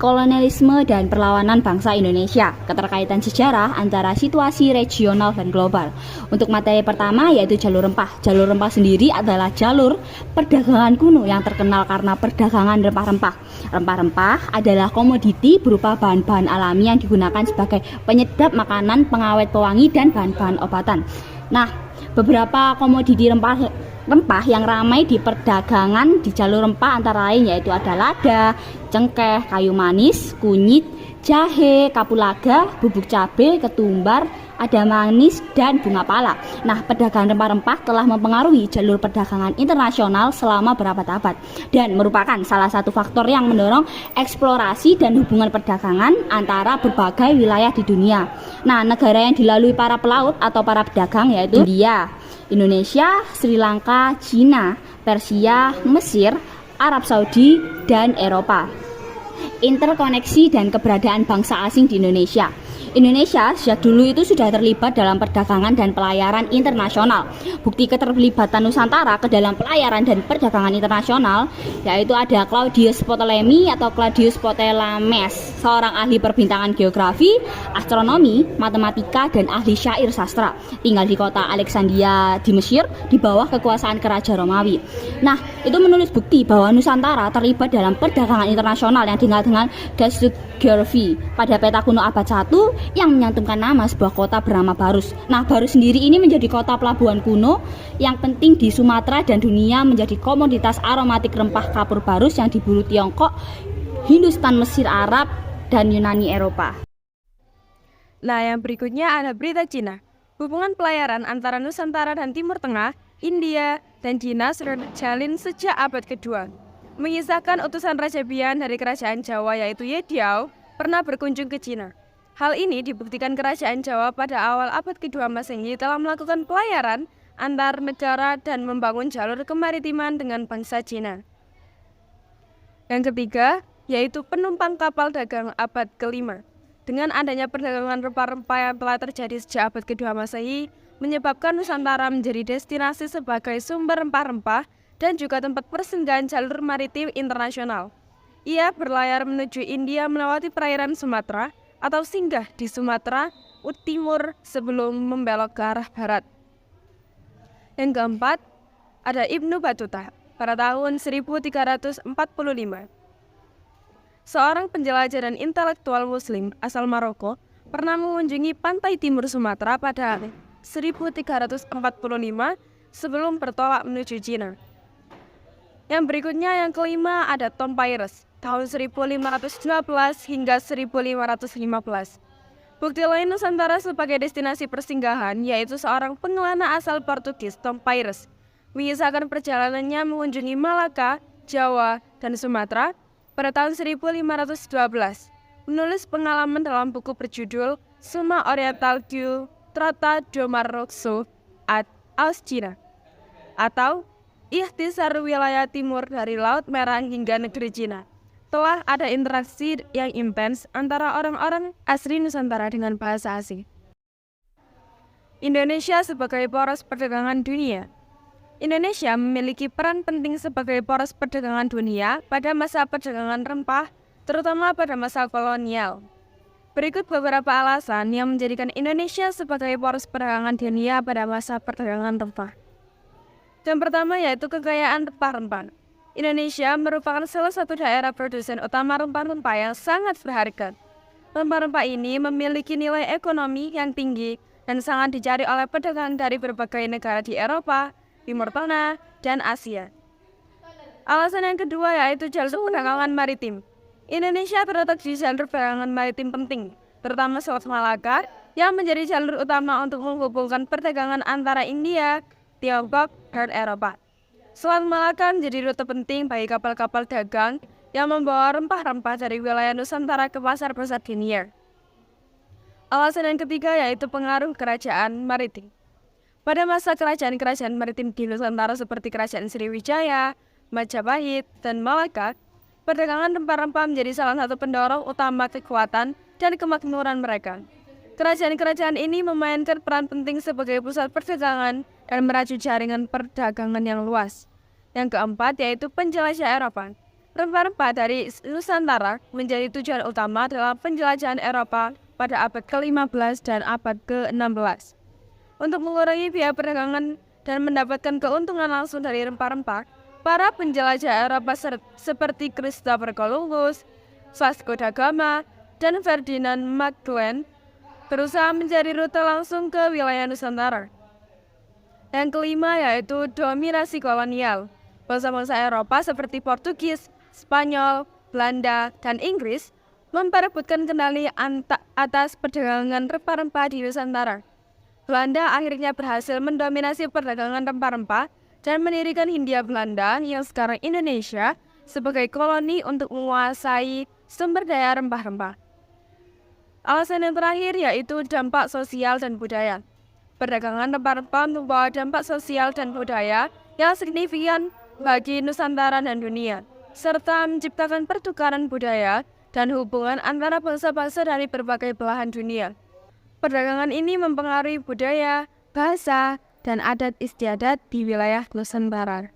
kolonialisme dan perlawanan bangsa Indonesia, keterkaitan sejarah antara situasi regional dan global. Untuk materi pertama yaitu jalur rempah. Jalur rempah sendiri adalah jalur perdagangan kuno yang terkenal karena perdagangan rempah-rempah. Rempah-rempah adalah komoditi berupa bahan-bahan alami yang digunakan sebagai penyedap makanan, pengawet pewangi, dan bahan-bahan obatan. Nah, beberapa komoditi rempah yang ramai di perdagangan di jalur rempah antara lain yaitu ada lada, cengkeh, kayu manis, kunyit, jahe, kapulaga, bubuk cabai, ketumbar, ada manis, dan bunga pala. Nah, perdagangan rempah-rempah telah mempengaruhi jalur perdagangan internasional selama berabad-abad dan merupakan salah satu faktor yang mendorong eksplorasi dan hubungan perdagangan antara berbagai wilayah di dunia. Nah, negara yang dilalui para pelaut atau para pedagang yaitu India, Indonesia, Sri Lanka, Cina, Persia, Mesir, Arab Saudi, dan Eropa. Interkoneksi dan keberadaan bangsa asing di Indonesia. Indonesia sejak dulu itu sudah terlibat dalam perdagangan dan pelayaran internasional. Bukti keterlibatan Nusantara ke dalam pelayaran dan perdagangan internasional yaitu ada Claudius Ptolemy atau Claudius Ptolemes, seorang ahli perbintangan geografi, astronomi, matematika, dan ahli syair sastra. Tinggal di kota Alexandria di Mesir di bawah kekuasaan Kerajaan Romawi. Nah, itu menulis bukti bahwa Nusantara terlibat dalam perdagangan internasional yang dikenal dengan geografi pada peta kuno abad 1 yang menyantumkan nama sebuah kota bernama Barus. Nah, Barus sendiri ini menjadi kota pelabuhan kuno yang penting di Sumatera dan dunia, menjadi komoditas aromatik rempah kapur barus yang diburu Tiongkok, Hindustan, Mesir, Arab, dan Yunani Eropa. Nah, yang berikutnya ada berita Cina. Hubungan pelayaran antara Nusantara dan Timur Tengah, India, dan Cina sudah terjalin sejak abad kedua. Mengisahkan utusan Raja Bian dari Kerajaan Jawa yaitu Ye Diao pernah berkunjung ke Cina. Hal ini dibuktikan Kerajaan Jawa pada awal abad kedua Masehi telah melakukan pelayaran antar negara dan membangun jalur kemaritiman dengan bangsa Cina. Yang ketiga, yaitu penumpang kapal dagang abad kelima. Dengan adanya perdagangan rempah-rempah yang telah terjadi sejak abad kedua Masehi, menyebabkan Nusantara menjadi destinasi sebagai sumber rempah-rempah dan juga tempat persinggahan jalur maritim internasional. Ia berlayar menuju India melewati perairan Sumatera, atau singgah di Sumatera Timur sebelum membelok ke arah barat. Yang keempat, ada Ibnu Battuta pada tahun 1345. Seorang penjelajah dan intelektual muslim asal Maroko pernah mengunjungi pantai timur Sumatera pada 1345 sebelum bertolak menuju Cina. Yang berikutnya yang kelima ada Tom Paris tahun 1512 hingga 1515. Bukti lain Nusantara sebagai destinasi persinggahan yaitu seorang pengelana asal Portugis, Tom Paris, mengisahkan perjalanannya mengunjungi Malaka, Jawa, dan Sumatera pada tahun 1512. Menulis pengalaman dalam buku berjudul Summa Oriental du Tratat de Marroxo aus China atau Ikhtisar Wilayah Timur dari Laut Merah hingga negeri Cina. Telah ada interaksi yang intens antara orang-orang asli Nusantara dengan bahasa asing. Indonesia sebagai poros perdagangan dunia. Indonesia memiliki peran penting sebagai poros perdagangan dunia pada masa perdagangan rempah, terutama pada masa kolonial. Berikut beberapa alasan yang menjadikan Indonesia sebagai poros perdagangan dunia pada masa perdagangan rempah. Yang pertama yaitu kekayaan rempah-rempah. Indonesia merupakan salah satu daerah produsen utama rempah-rempah yang sangat berharga. Rempah-rempah ini memiliki nilai ekonomi yang tinggi dan sangat dicari oleh pedagang dari berbagai negara di Eropa, Timur Tengah, dan Asia. Alasan yang kedua yaitu jalur perdagangan maritim. Indonesia terletak di jalur perdagangan maritim penting, terutama Selat Malaka, yang menjadi jalur utama untuk menghubungkan perdagangan antara India, Tiongkok, dan Eropa. Selat Malaka menjadi rute penting bagi kapal-kapal dagang yang membawa rempah-rempah dari wilayah Nusantara ke pasar besar dunia. Alasan yang ketiga yaitu pengaruh kerajaan maritim. Pada masa kerajaan-kerajaan maritim di Nusantara seperti Kerajaan Sriwijaya, Majapahit, dan Malaka, perdagangan rempah-rempah menjadi salah satu pendorong utama kekuatan dan kemakmuran mereka. Kerajaan-kerajaan ini memainkan peran penting sebagai pusat perdagangan dan merajut jaringan perdagangan yang luas. Yang keempat yaitu penjelajah Eropa. Rempah-rempah dari Nusantara menjadi tujuan utama dalam penjelajahan Eropa pada abad ke-15 dan abad ke-16. Untuk mengurangi biaya perdagangan dan mendapatkan keuntungan langsung dari rempah-rempah, para penjelajah Eropa seperti Christopher Columbus, Vasco da Gama, dan Ferdinand Magellan berusaha mencari rute langsung ke wilayah Nusantara. Yang kelima yaitu dominasi kolonial. Bangsa-bangsa Eropa seperti Portugis, Spanyol, Belanda, dan Inggris memperebutkan kendali atas perdagangan rempah-rempah di Nusantara. Belanda akhirnya berhasil mendominasi perdagangan rempah-rempah dan mendirikan Hindia Belanda yang sekarang Indonesia sebagai koloni untuk menguasai sumber daya rempah-rempah. Alasan yang terakhir yaitu dampak sosial dan budaya. Perdagangan rempah-rempah membawa dampak sosial dan budaya yang signifikan bagi Nusantara dan dunia, serta menciptakan pertukaran budaya dan hubungan antara bangsa-bangsa dari berbagai belahan dunia. Perdagangan ini mempengaruhi budaya, bahasa, dan adat istiadat di wilayah Nusantara.